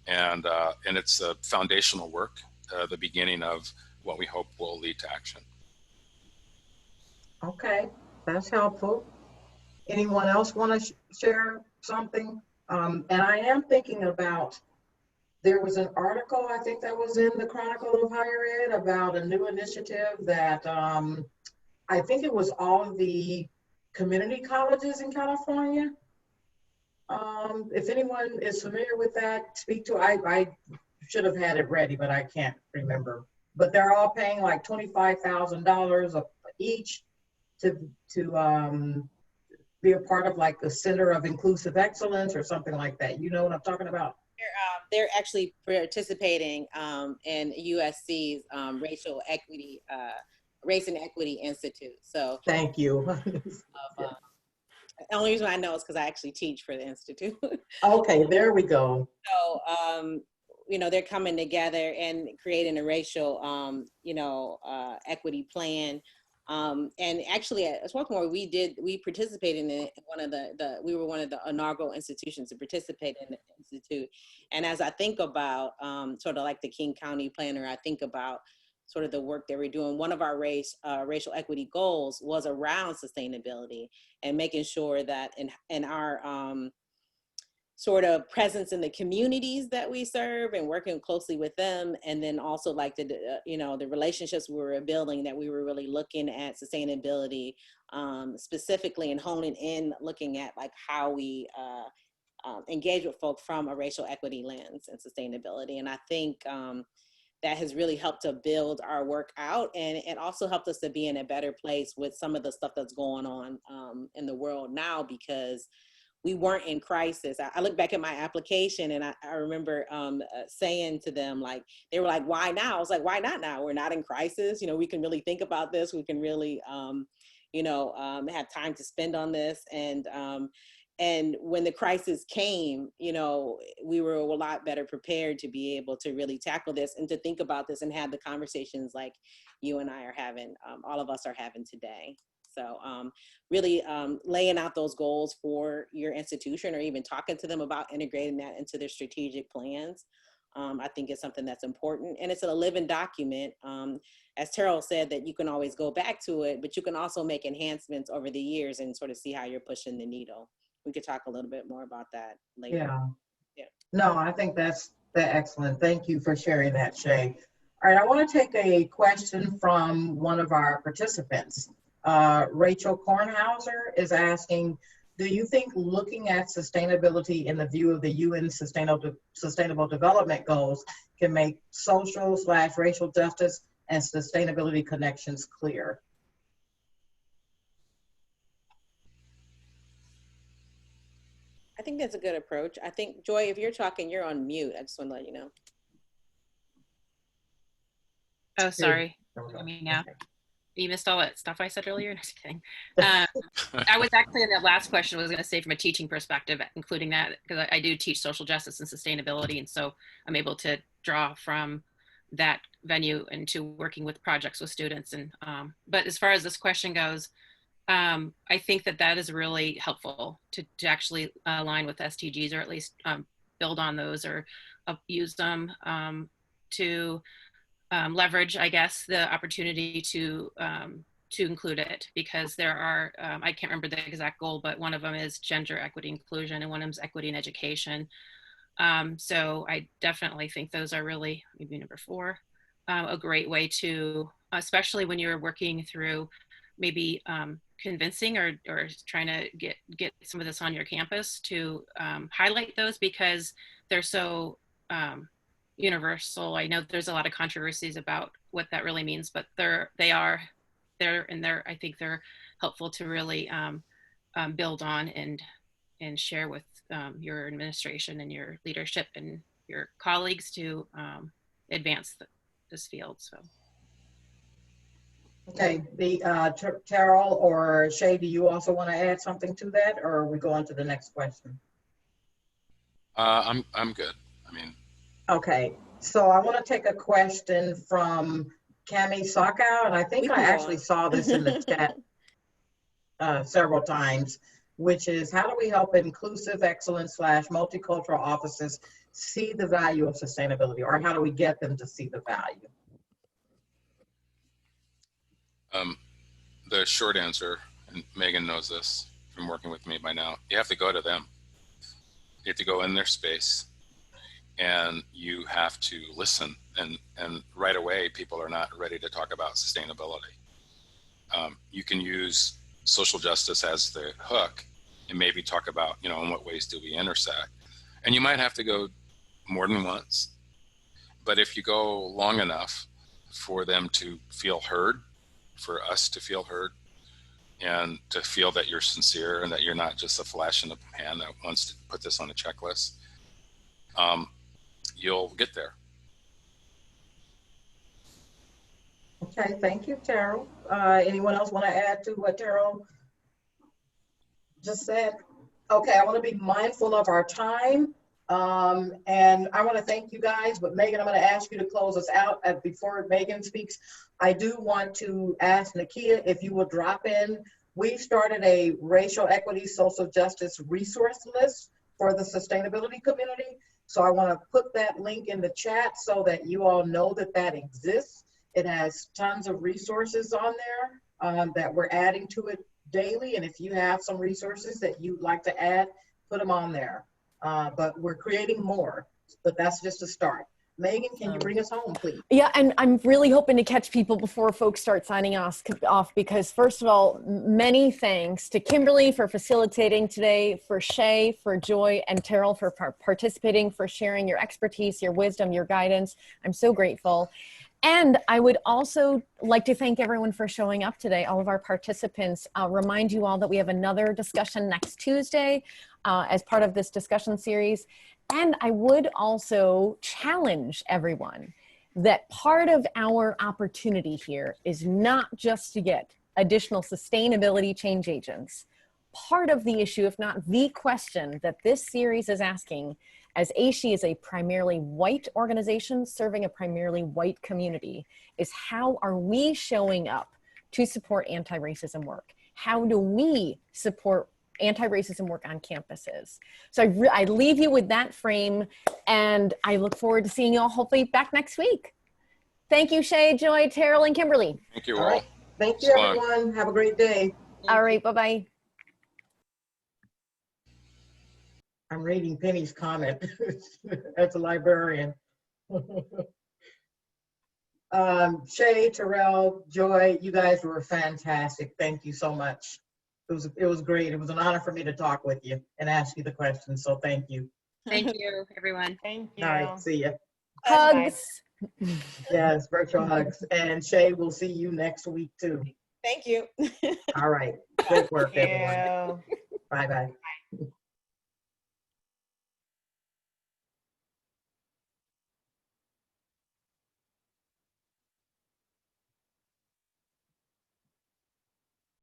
and it's a foundational work, the beginning of what we hope will lead to action. Okay, that's helpful. Anyone else want to share something? And I am thinking about, there was an article, I think that was in the Chronicle of Higher Ed, about a new initiative that I think it was all of the community colleges in California. If anyone is familiar with that, speak to, I should have had it ready, but I can't remember. But they're all paying like $25,000 each to be a part of like the Center of Inclusive Excellence or something like that. You know what I'm talking about? They're actually participating in USC's Racial Equity, Race and Equity Institute. So thank you. The only reason I know is because I actually teach for the Institute. Okay, there we go. So, you know, they're coming together and creating a racial, you know, equity plan. And actually at Swarthmore, we participated in one of we were one of the inaugural institutions to participate in the Institute. And as I think about sort of like the King County planner, I think about sort of the work that we're doing. One of our racial equity goals was around sustainability and making sure that in our sort of presence in the communities that we serve and working closely with them. And then also like you know, the relationships we were building, that we were really looking at sustainability specifically and honing in, looking at like how we engage with folk from a racial equity lens and sustainability. And I think that has really helped to build our work out, and it also helped us to be in a better place with some of the stuff that's going on in the world now, because we weren't in crisis. I look back at my application, and I remember saying to them, like, they were like, why now? I was like, why not now? We're not in crisis. You know, we can really think about this. We can really, have time to spend on this. And when the crisis came, you know, we were a lot better prepared to be able to really tackle this and to think about this and have the conversations like you and I are having, all of us are having today. So really laying out those goals for your institution, or even talking to them about integrating that into their strategic plans, I think is something that's important. And it's a living document. As Terryl said, that you can always go back to it, but you can also make enhancements over the years and sort of see how you're pushing the needle. We could talk a little bit more about that later. Yeah. No, I think that's excellent. Thank you for sharing that, Shay. All right, I want to take a question from one of our participants. Rachel Kornhauser is asking, do you think looking at sustainability in the view of the UN Sustainable Development Goals can make social/racial justice and sustainability connections clear? I think that's a good approach. I think, Joy, if you're talking, you're on mute. I just want to let you know. Oh, sorry. I mean, now you missed all that stuff I said earlier. No, just kidding. I was actually in that last question, I was going to say from a teaching perspective, including that, because I do teach social justice and sustainability. And so I'm able to draw from that venue into working with projects with students. And but as far as this question goes, I think that is really helpful to actually align with SDGs, or at least build on those, or use them to leverage, I guess, the opportunity to include it, because there are, I can't remember the exact goal, but one of them is gender equity inclusion, and one of them is equity in education. So I definitely think those are really, maybe number 4, a great way to, especially when you're working through maybe convincing or trying to get some of this on your campus, to highlight those, because they're so universal. I know there's a lot of controversies about what that really means, but I think they're helpful to really build on and share with your administration and your leadership and your colleagues to advance this field. So. Okay, Terryl or Shay, do you also want to add something to that, or are we going to the next question? I'm good. I mean. Okay, so I want to take a question from Cami Sokow, and I think I actually saw this in the chat several times, which is, how do we help inclusive excellence / multicultural offices see the value of sustainability, or how do we get them to see the value? The short answer, and Megan knows this from working with me by now, you have to go to them. You have to go in their space, and you have to listen. And right away, people are not ready to talk about sustainability. You can use social justice as the hook and maybe talk about, in what ways do we intersect? And you might have to go more than once. But if you go long enough for them to feel heard, for us to feel heard, and to feel that you're sincere and that you're not just a flash in the pan that wants to put this on a checklist, you'll get there. Okay, thank you, Terryl. Anyone else want to add to what Terryl just said? Okay, I want to be mindful of our time. And I want to thank you guys, but Megan, I'm going to ask you to close us out. Before Megan speaks, I do want to ask Nakia if you will drop in. We've started a racial equity, social justice resource list for the sustainability community. So I want to put that link in the chat so that you all know that that exists. It has tons of resources on there that we're adding to it daily. And if you have some resources that you'd like to add, put them on there. But we're creating more, but that's just a start. Megan, can you bring us home, please? Yeah, and I'm really hoping to catch people before folks start signing off because first of all, many thanks to Kimberly for facilitating today, for Shay, for Joy, and Terryl for participating, for sharing your expertise, your wisdom, your guidance. I'm so grateful. And I would also like to thank everyone for showing up today, all of our participants. I'll remind you all that we have another discussion next Tuesday as part of this discussion series. And I would also challenge everyone that part of our opportunity here is not just to get additional sustainability change agents. Part of the issue, if not the question that this series is asking, as AASHE is a primarily white organization serving a primarily white community, is how are we showing up to support anti-racism work? How do we support anti-racism work on campuses? So I leave you with that frame, and I look forward to seeing you all hopefully back next week. Thank you, Shay, Joy, Terryl, and Kimberly. Thank you All all. right. Thank you, everyone. Have a great day. All right, bye-bye. I'm reading Penny's comment as a librarian. Shay, Terrell, Joy, you guys were fantastic. Thank you so much. It was great. It was an honor for me to talk with you and ask you the questions. So thank you. Thank you, everyone. Thank you. All right, see ya. Hugs. Yes, virtual hugs. And Shay, we'll see you next week too. Thank you. All right. Great work, everyone. Thank you. Bye-bye.